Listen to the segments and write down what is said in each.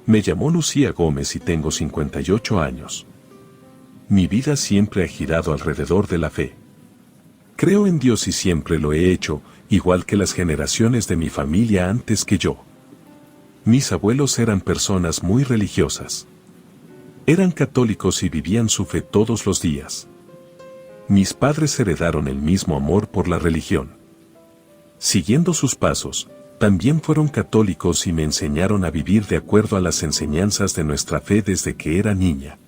Me llamo Lucía Gómez y tengo 58 años. Mi vida siempre ha girado alrededor de la fe. Creo en Dios y siempre lo he hecho, igual que las generaciones de mi familia antes que yo. Mis abuelos eran personas muy religiosas. Eran católicos y vivían su fe todos los días. Mis padres heredaron el mismo amor por la religión. Siguiendo sus pasos, también fueron católicos y me enseñaron a vivir de acuerdo a las enseñanzas de nuestra fe desde que era niña.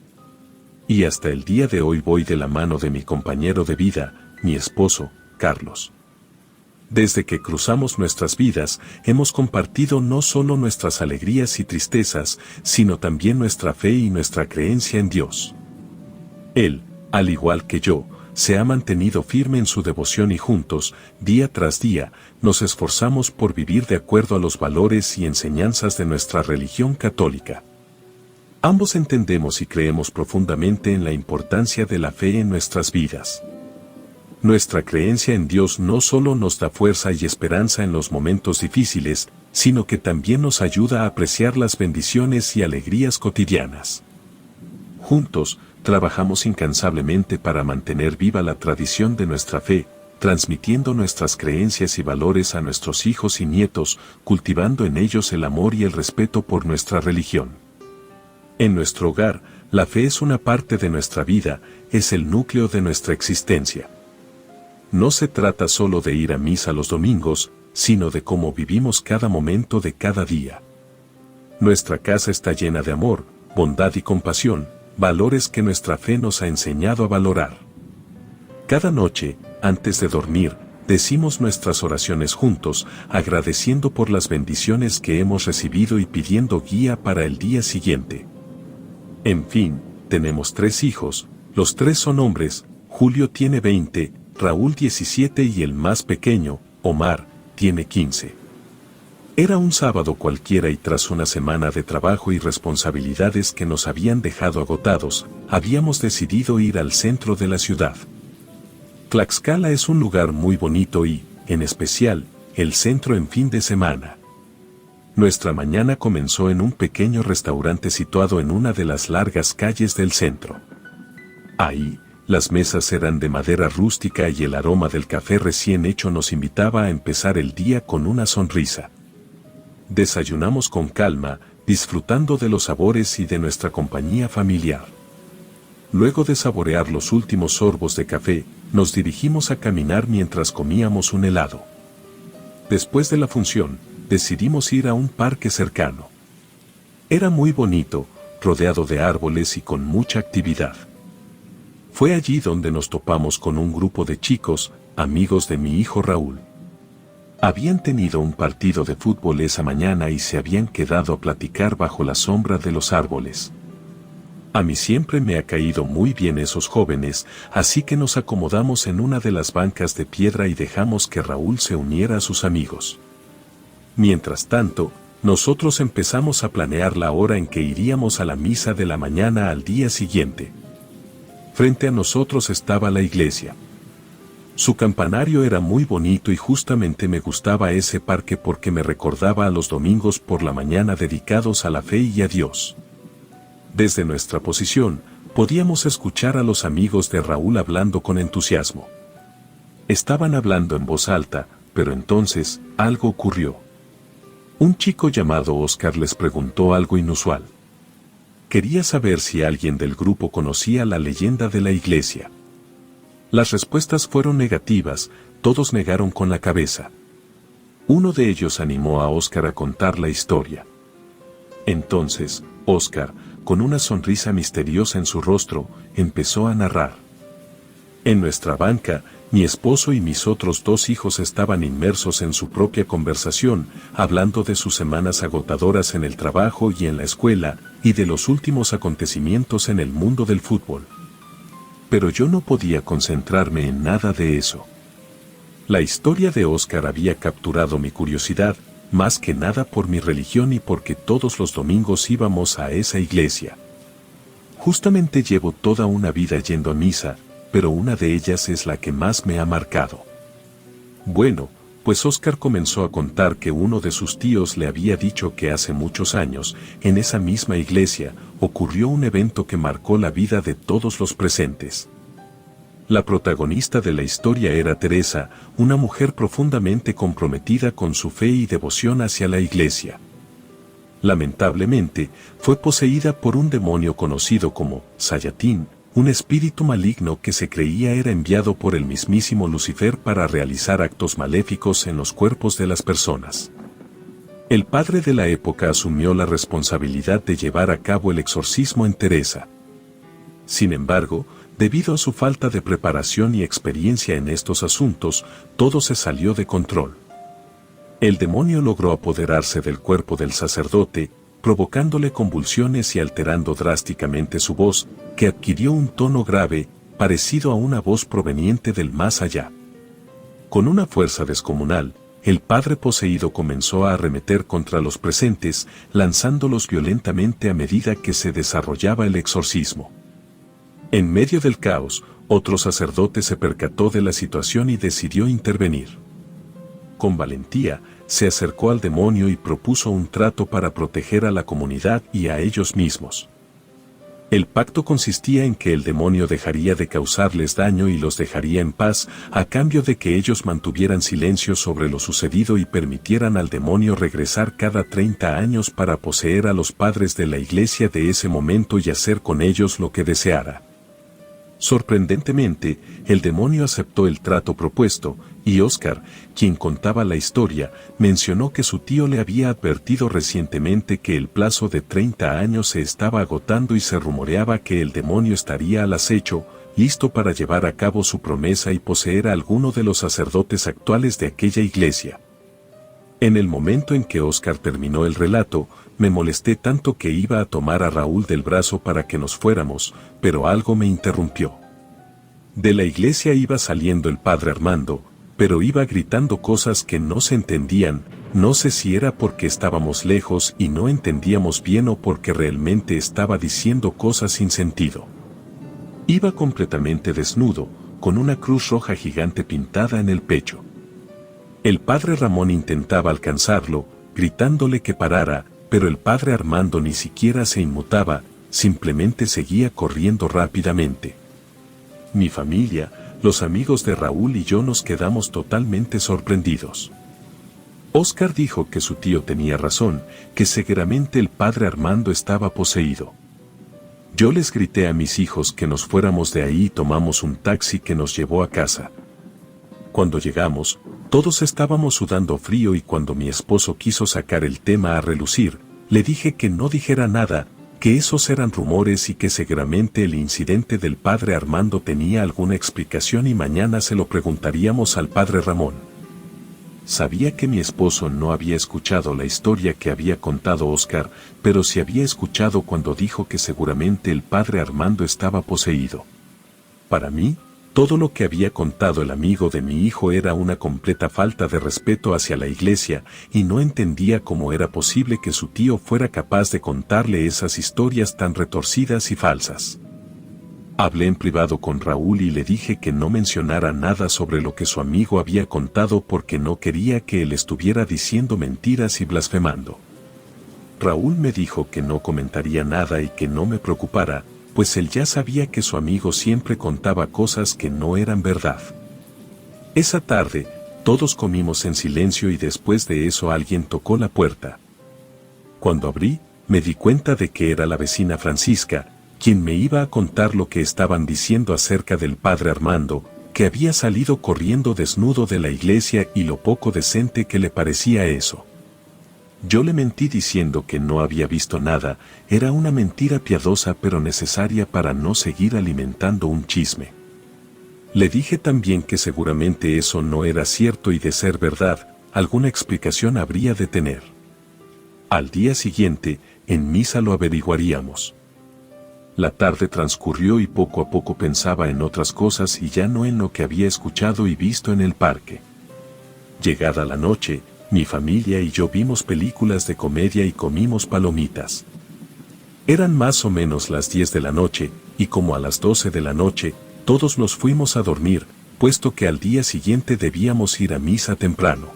Y hasta el día de hoy voy de la mano de mi compañero de vida, mi esposo, Carlos. Desde que cruzamos nuestras vidas, hemos compartido no solo nuestras alegrías y tristezas, sino también nuestra fe y nuestra creencia en Dios. Él, al igual que yo, se ha mantenido firme en su devoción y juntos, día tras día, nos esforzamos por vivir de acuerdo a los valores y enseñanzas de nuestra religión católica. Ambos entendemos y creemos profundamente en la importancia de la fe en nuestras vidas. Nuestra creencia en Dios no solo nos da fuerza y esperanza en los momentos difíciles, sino que también nos ayuda a apreciar las bendiciones y alegrías cotidianas. Juntos, trabajamos incansablemente para mantener viva la tradición de nuestra fe, transmitiendo nuestras creencias y valores a nuestros hijos y nietos, cultivando en ellos el amor y el respeto por nuestra religión. En nuestro hogar, la fe es una parte de nuestra vida, es el núcleo de nuestra existencia. No se trata solo de ir a misa los domingos, sino de cómo vivimos cada momento de cada día. Nuestra casa está llena de amor, bondad y compasión, valores que nuestra fe nos ha enseñado a valorar. Cada noche, antes de dormir, decimos nuestras oraciones juntos, agradeciendo por las bendiciones que hemos recibido y pidiendo guía para el día siguiente. En fin, tenemos 3 hijos, los 3 son hombres, Julio tiene 20, Raúl 17 y el más pequeño, Omar, tiene 15. Era un sábado cualquiera y tras una semana de trabajo y responsabilidades que nos habían dejado agotados, habíamos decidido ir al centro de la ciudad. Tlaxcala es un lugar muy bonito y, en especial, el centro en fin de semana. Nuestra mañana comenzó en un pequeño restaurante situado en una de las largas calles del centro. Ahí, las mesas eran de madera rústica y el aroma del café recién hecho nos invitaba a empezar el día con una sonrisa. Desayunamos con calma, disfrutando de los sabores y de nuestra compañía familiar. Luego de saborear los últimos sorbos de café, nos dirigimos a caminar mientras comíamos un helado. Después de la función, decidimos ir a un parque cercano. Era muy bonito, rodeado de árboles y con mucha actividad. Fue allí donde nos topamos con un grupo de chicos, amigos de mi hijo Raúl. Habían tenido un partido de fútbol esa mañana y se habían quedado a platicar bajo la sombra de los árboles. A mí siempre me ha caído muy bien esos jóvenes, así que nos acomodamos en una de las bancas de piedra y dejamos que Raúl se uniera a sus amigos. Mientras tanto, nosotros empezamos a planear la hora en que iríamos a la misa de la mañana al día siguiente. Frente a nosotros estaba la iglesia. Su campanario era muy bonito y justamente me gustaba ese parque porque me recordaba a los domingos por la mañana dedicados a la fe y a Dios. Desde nuestra posición, podíamos escuchar a los amigos de Raúl hablando con entusiasmo. Estaban hablando en voz alta, pero entonces, algo ocurrió. Un chico llamado Oscar les preguntó algo inusual. Quería saber si alguien del grupo conocía la leyenda de la iglesia. Las respuestas fueron negativas, todos negaron con la cabeza. Uno de ellos animó a Oscar a contar la historia. Entonces, Oscar, con una sonrisa misteriosa en su rostro, empezó a narrar. En nuestra banca, mi esposo y mis otros 2 hijos estaban inmersos en su propia conversación, hablando de sus semanas agotadoras en el trabajo y en la escuela, y de los últimos acontecimientos en el mundo del fútbol. Pero yo no podía concentrarme en nada de eso. La historia de Oscar había capturado mi curiosidad, más que nada por mi religión y porque todos los domingos íbamos a esa iglesia. Justamente llevo toda una vida yendo a misa, pero una de ellas es la que más me ha marcado. Bueno, pues Óscar comenzó a contar que uno de sus tíos le había dicho que hace muchos años, en esa misma iglesia, ocurrió un evento que marcó la vida de todos los presentes. La protagonista de la historia era Teresa, una mujer profundamente comprometida con su fe y devoción hacia la iglesia. Lamentablemente, fue poseída por un demonio conocido como Sayatín, un espíritu maligno que se creía era enviado por el mismísimo Lucifer para realizar actos maléficos en los cuerpos de las personas. El padre de la época asumió la responsabilidad de llevar a cabo el exorcismo en Teresa. Sin embargo, debido a su falta de preparación y experiencia en estos asuntos, todo se salió de control. El demonio logró apoderarse del cuerpo del sacerdote, provocándole convulsiones y alterando drásticamente su voz, que adquirió un tono grave, parecido a una voz proveniente del más allá. Con una fuerza descomunal, el padre poseído comenzó a arremeter contra los presentes, lanzándolos violentamente a medida que se desarrollaba el exorcismo. En medio del caos, otro sacerdote se percató de la situación y decidió intervenir. Con valentía, se acercó al demonio y propuso un trato para proteger a la comunidad y a ellos mismos. El pacto consistía en que el demonio dejaría de causarles daño y los dejaría en paz, a cambio de que ellos mantuvieran silencio sobre lo sucedido y permitieran al demonio regresar cada 30 años para poseer a los padres de la iglesia de ese momento y hacer con ellos lo que deseara. Sorprendentemente, el demonio aceptó el trato propuesto, y Óscar, quien contaba la historia, mencionó que su tío le había advertido recientemente que el plazo de 30 años se estaba agotando y se rumoreaba que el demonio estaría al acecho, listo para llevar a cabo su promesa y poseer a alguno de los sacerdotes actuales de aquella iglesia. En el momento en que Óscar terminó el relato, me molesté tanto que iba a tomar a Raúl del brazo para que nos fuéramos, pero algo me interrumpió. De la iglesia iba saliendo el padre Armando, pero iba gritando cosas que no se entendían, no sé si era porque estábamos lejos y no entendíamos bien o porque realmente estaba diciendo cosas sin sentido. Iba completamente desnudo, con una cruz roja gigante pintada en el pecho. El padre Ramón intentaba alcanzarlo, gritándole que parara, pero el padre Armando ni siquiera se inmutaba, simplemente seguía corriendo rápidamente. Mi familia, los amigos de Raúl y yo nos quedamos totalmente sorprendidos. Óscar dijo que su tío tenía razón, que seguramente el padre Armando estaba poseído. Yo les grité a mis hijos que nos fuéramos de ahí y tomamos un taxi que nos llevó a casa. Cuando llegamos, todos estábamos sudando frío y cuando mi esposo quiso sacar el tema a relucir, le dije que no dijera nada, que esos eran rumores y que seguramente el incidente del padre Armando tenía alguna explicación y mañana se lo preguntaríamos al padre Ramón. Sabía que mi esposo no había escuchado la historia que había contado Óscar, pero sí había escuchado cuando dijo que seguramente el padre Armando estaba poseído. Para mí, todo lo que había contado el amigo de mi hijo era una completa falta de respeto hacia la iglesia, y no entendía cómo era posible que su tío fuera capaz de contarle esas historias tan retorcidas y falsas. Hablé en privado con Raúl y le dije que no mencionara nada sobre lo que su amigo había contado porque no quería que él estuviera diciendo mentiras y blasfemando. Raúl me dijo que no comentaría nada y que no me preocupara, pues él ya sabía que su amigo siempre contaba cosas que no eran verdad. Esa tarde, todos comimos en silencio y después de eso alguien tocó la puerta. Cuando abrí, me di cuenta de que era la vecina Francisca, quien me iba a contar lo que estaban diciendo acerca del padre Armando, que había salido corriendo desnudo de la iglesia y lo poco decente que le parecía eso. Yo le mentí diciendo que no había visto nada, era una mentira piadosa pero necesaria para no seguir alimentando un chisme. Le dije también que seguramente eso no era cierto y de ser verdad, alguna explicación habría de tener. Al día siguiente, en misa lo averiguaríamos. La tarde transcurrió y poco a poco pensaba en otras cosas y ya no en lo que había escuchado y visto en el parque. Llegada la noche, mi familia y yo vimos películas de comedia y comimos palomitas. Eran más o menos las 10 de la noche, y como a las 12 de la noche, todos nos fuimos a dormir, puesto que al día siguiente debíamos ir a misa temprano.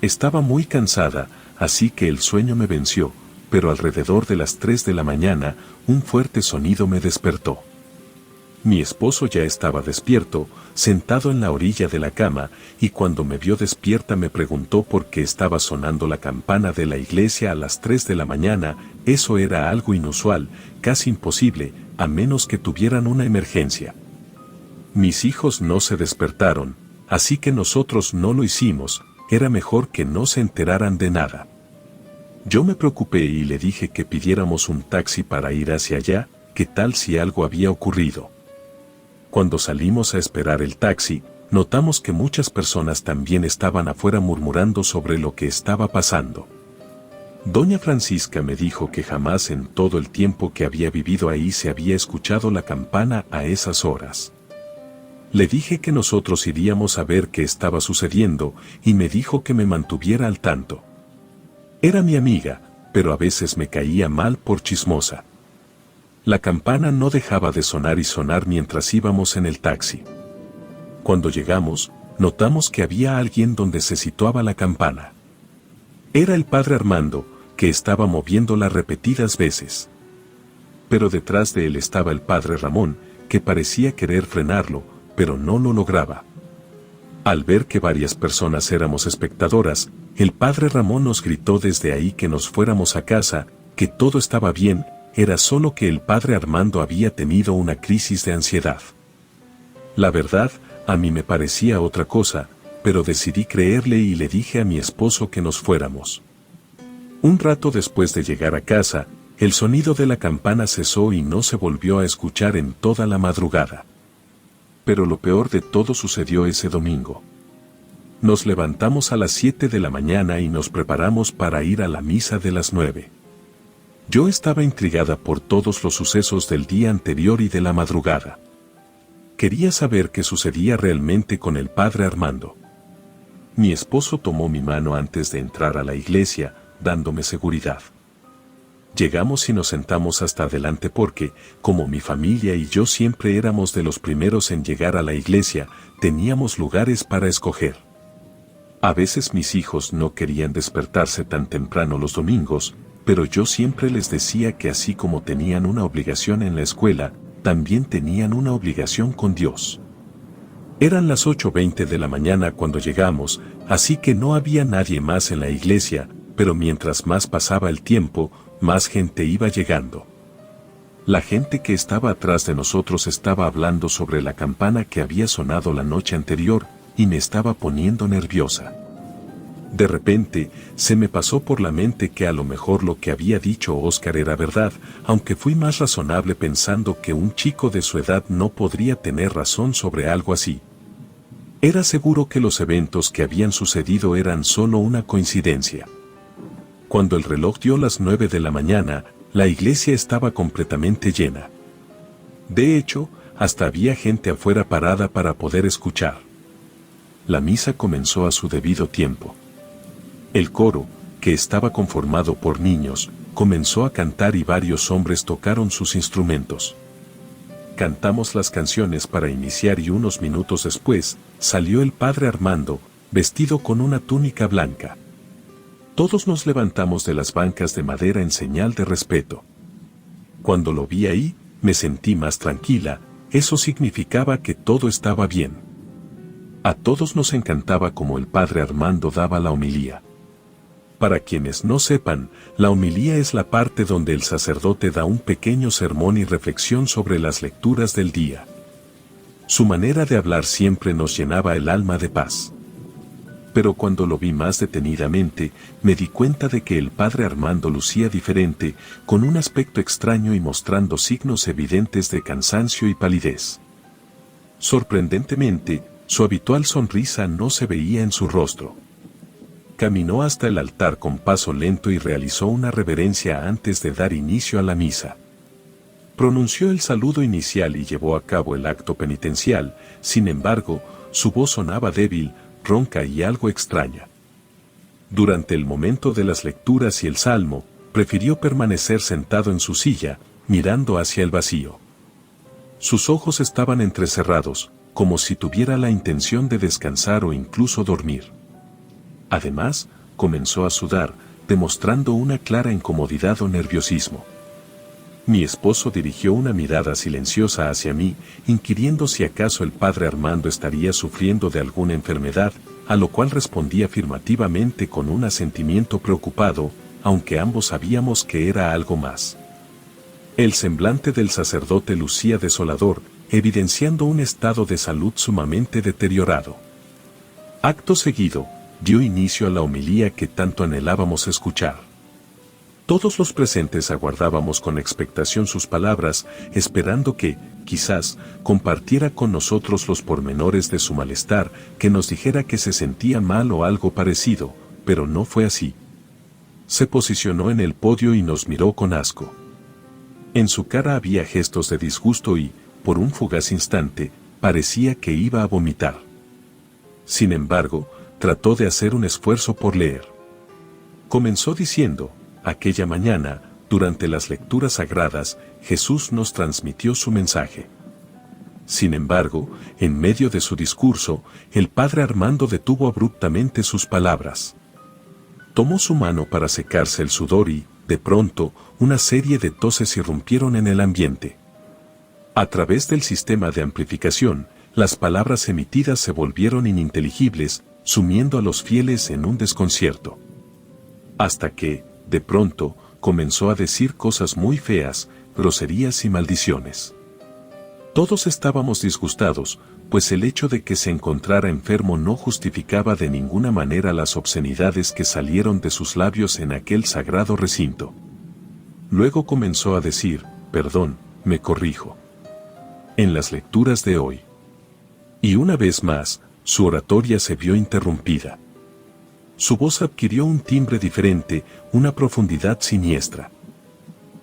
Estaba muy cansada, así que el sueño me venció, pero alrededor de las 3 de la mañana, un fuerte sonido me despertó. Mi esposo ya estaba despierto, sentado en la orilla de la cama, y cuando me vio despierta me preguntó por qué estaba sonando la campana de la iglesia a las 3 de la mañana. Eso era algo inusual, casi imposible, a menos que tuvieran una emergencia. Mis hijos no se despertaron, así que nosotros no lo hicimos, era mejor que no se enteraran de nada. Yo me preocupé y le dije que pidiéramos un taxi para ir hacia allá, ¿qué tal si algo había ocurrido? Cuando salimos a esperar el taxi, notamos que muchas personas también estaban afuera murmurando sobre lo que estaba pasando. Doña Francisca me dijo que jamás en todo el tiempo que había vivido ahí se había escuchado la campana a esas horas. Le dije que nosotros iríamos a ver qué estaba sucediendo y me dijo que me mantuviera al tanto. Era mi amiga, pero a veces me caía mal por chismosa. La campana no dejaba de sonar y sonar mientras íbamos en el taxi. Cuando llegamos, notamos que había alguien donde se situaba la campana. Era el padre Armando, que estaba moviéndola repetidas veces. Pero detrás de él estaba el padre Ramón, que parecía querer frenarlo, pero no lo lograba. Al ver que varias personas éramos espectadoras, el padre Ramón nos gritó desde ahí que nos fuéramos a casa, que todo estaba bien, era solo que el padre Armando había tenido una crisis de ansiedad. La verdad, a mí me parecía otra cosa, pero decidí creerle y le dije a mi esposo que nos fuéramos. Un rato después de llegar a casa, el sonido de la campana cesó y no se volvió a escuchar en toda la madrugada. Pero lo peor de todo sucedió ese domingo. Nos levantamos a las 7 de la mañana y nos preparamos para ir a la misa de las 9. Yo estaba intrigada por todos los sucesos del día anterior y de la madrugada. Quería saber qué sucedía realmente con el padre Armando. Mi esposo tomó mi mano antes de entrar a la iglesia, dándome seguridad. Llegamos y nos sentamos hasta adelante porque, como mi familia y yo siempre éramos de los primeros en llegar a la iglesia, teníamos lugares para escoger. A veces mis hijos no querían despertarse tan temprano los domingos, pero yo siempre les decía que así como tenían una obligación en la escuela, también tenían una obligación con Dios. Eran las 8:20 de la mañana cuando llegamos, así que no había nadie más en la iglesia, pero mientras más pasaba el tiempo, más gente iba llegando. La gente que estaba atrás de nosotros estaba hablando sobre la campana que había sonado la noche anterior, y me estaba poniendo nerviosa. De repente, se me pasó por la mente que a lo mejor lo que había dicho Oscar era verdad, aunque fui más razonable pensando que un chico de su edad no podría tener razón sobre algo así. Era seguro que los eventos que habían sucedido eran solo una coincidencia. Cuando el reloj dio las 9 de la mañana, la iglesia estaba completamente llena. De hecho, hasta había gente afuera parada para poder escuchar. La misa comenzó a su debido tiempo. El coro, que estaba conformado por niños, comenzó a cantar y varios hombres tocaron sus instrumentos. Cantamos las canciones para iniciar y unos minutos después, salió el padre Armando, vestido con una túnica blanca. Todos nos levantamos de las bancas de madera en señal de respeto. Cuando lo vi ahí, me sentí más tranquila, eso significaba que todo estaba bien. A todos nos encantaba cómo el padre Armando daba la homilía. Para quienes no sepan, la homilía es la parte donde el sacerdote da un pequeño sermón y reflexión sobre las lecturas del día. Su manera de hablar siempre nos llenaba el alma de paz. Pero cuando lo vi más detenidamente, me di cuenta de que el padre Armando lucía diferente, con un aspecto extraño y mostrando signos evidentes de cansancio y palidez. Sorprendentemente, su habitual sonrisa no se veía en su rostro. Caminó hasta el altar con paso lento y realizó una reverencia antes de dar inicio a la misa. Pronunció el saludo inicial y llevó a cabo el acto penitencial, sin embargo, su voz sonaba débil, ronca y algo extraña. Durante el momento de las lecturas y el salmo, prefirió permanecer sentado en su silla, mirando hacia el vacío. Sus ojos estaban entrecerrados, como si tuviera la intención de descansar o incluso dormir. Además, comenzó a sudar, demostrando una clara incomodidad o nerviosismo. Mi esposo dirigió una mirada silenciosa hacia mí, inquiriendo si acaso el padre Armando estaría sufriendo de alguna enfermedad, a lo cual respondí afirmativamente con un asentimiento preocupado, aunque ambos sabíamos que era algo más. El semblante del sacerdote lucía desolador, evidenciando un estado de salud sumamente deteriorado. Acto seguido, dio inicio a la homilía que tanto anhelábamos escuchar. Todos los presentes aguardábamos con expectación sus palabras, esperando que, quizás, compartiera con nosotros los pormenores de su malestar, que nos dijera que se sentía mal o algo parecido, pero no fue así. Se posicionó en el podio y nos miró con asco. En su cara había gestos de disgusto y, por un fugaz instante, parecía que iba a vomitar. Sin embargo, trató de hacer un esfuerzo por leer. Comenzó diciendo: aquella mañana, durante las lecturas sagradas, Jesús nos transmitió su mensaje. Sin embargo, en medio de su discurso, el padre Armando detuvo abruptamente sus palabras. Tomó su mano para secarse el sudor y, de pronto, una serie de toses irrumpieron en el ambiente. A través del sistema de amplificación, las palabras emitidas se volvieron ininteligibles, sumiendo a los fieles en un desconcierto. Hasta que, de pronto, comenzó a decir cosas muy feas, groserías y maldiciones. Todos estábamos disgustados, pues el hecho de que se encontrara enfermo no justificaba de ninguna manera las obscenidades que salieron de sus labios en aquel sagrado recinto. Luego comenzó a decir: perdón, me corrijo. En las lecturas de hoy. Y una vez más, su oratoria se vio interrumpida. Su voz adquirió un timbre diferente, una profundidad siniestra.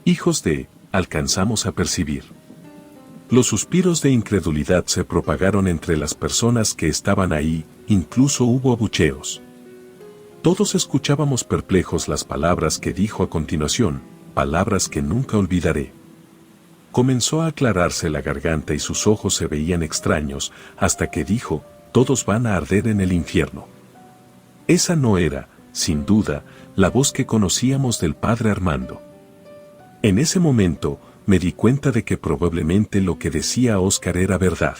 Hijos de, alcanzamos a percibir. Los suspiros de incredulidad se propagaron entre las personas que estaban ahí, incluso hubo abucheos. Todos escuchábamos perplejos las palabras que dijo a continuación, palabras que nunca olvidaré. Comenzó a aclararse la garganta y sus ojos se veían extraños, hasta que dijo: todos van a arder en el infierno. Esa no era, sin duda, la voz que conocíamos del padre Armando. En ese momento, me di cuenta de que probablemente lo que decía Óscar era verdad.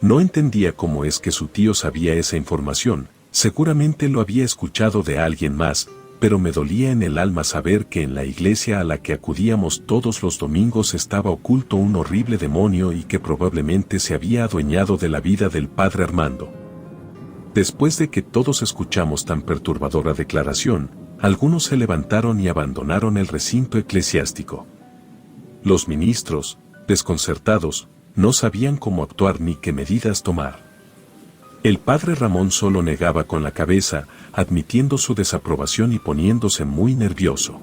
No entendía cómo es que su tío sabía esa información, seguramente lo había escuchado de alguien más, pero me dolía en el alma saber que en la iglesia a la que acudíamos todos los domingos estaba oculto un horrible demonio y que probablemente se había adueñado de la vida del padre Armando. Después de que todos escuchamos tan perturbadora declaración, algunos se levantaron y abandonaron el recinto eclesiástico. Los ministros, desconcertados, no sabían cómo actuar ni qué medidas tomar. El padre Ramón solo negaba con la cabeza, admitiendo su desaprobación y poniéndose muy nervioso.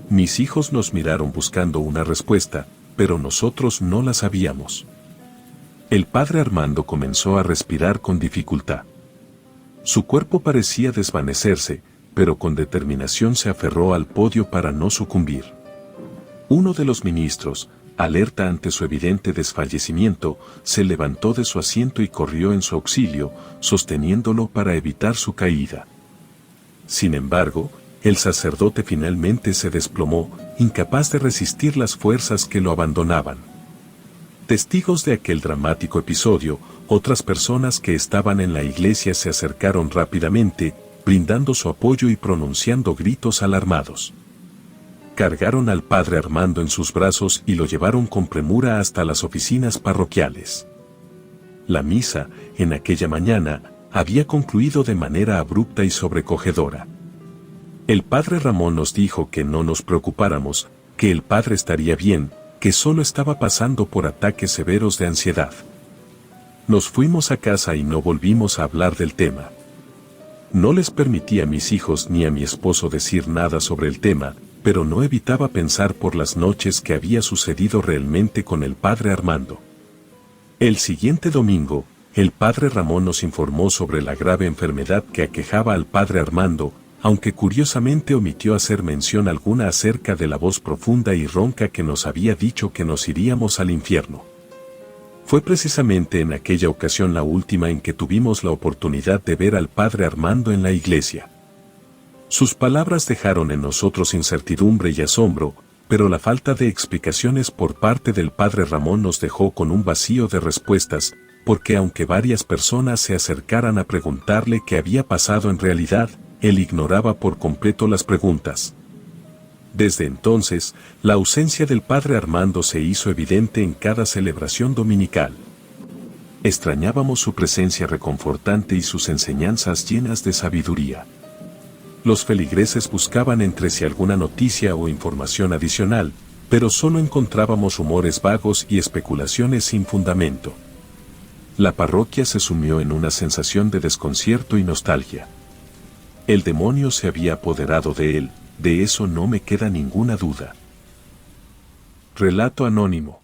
Mis hijos nos miraron buscando una respuesta, pero nosotros no la sabíamos. El padre Armando comenzó a respirar con dificultad. Su cuerpo parecía desvanecerse, pero con determinación se aferró al podio para no sucumbir. Uno de los ministros, alerta ante su evidente desfallecimiento, se levantó de su asiento y corrió en su auxilio, sosteniéndolo para evitar su caída. Sin embargo, el sacerdote finalmente se desplomó, incapaz de resistir las fuerzas que lo abandonaban. Testigos de aquel dramático episodio, otras personas que estaban en la iglesia se acercaron rápidamente, brindando su apoyo y pronunciando gritos alarmados. Cargaron al padre Armando en sus brazos y lo llevaron con premura hasta las oficinas parroquiales. La misa, en aquella mañana, había concluido de manera abrupta y sobrecogedora. El padre Ramón nos dijo que no nos preocupáramos, que el padre estaría bien, que solo estaba pasando por ataques severos de ansiedad. Nos fuimos a casa y no volvimos a hablar del tema. No les permití a mis hijos ni a mi esposo decir nada sobre el tema, pero no evitaba pensar por las noches que había sucedido realmente con el padre Armando. El siguiente domingo, el padre Ramón nos informó sobre la grave enfermedad que aquejaba al padre Armando, aunque curiosamente omitió hacer mención alguna acerca de la voz profunda y ronca que nos había dicho que nos iríamos al infierno. Fue precisamente en aquella ocasión la última en que tuvimos la oportunidad de ver al padre Armando en la iglesia. Sus palabras dejaron en nosotros incertidumbre y asombro, pero la falta de explicaciones por parte del padre Ramón nos dejó con un vacío de respuestas, porque aunque varias personas se acercaran a preguntarle qué había pasado en realidad, él ignoraba por completo las preguntas. Desde entonces, la ausencia del padre Armando se hizo evidente en cada celebración dominical. Extrañábamos su presencia reconfortante y sus enseñanzas llenas de sabiduría. Los feligreses buscaban entre sí alguna noticia o información adicional, pero solo encontrábamos rumores vagos y especulaciones sin fundamento. La parroquia se sumió en una sensación de desconcierto y nostalgia. El demonio se había apoderado de él, de eso no me queda ninguna duda. Relato anónimo.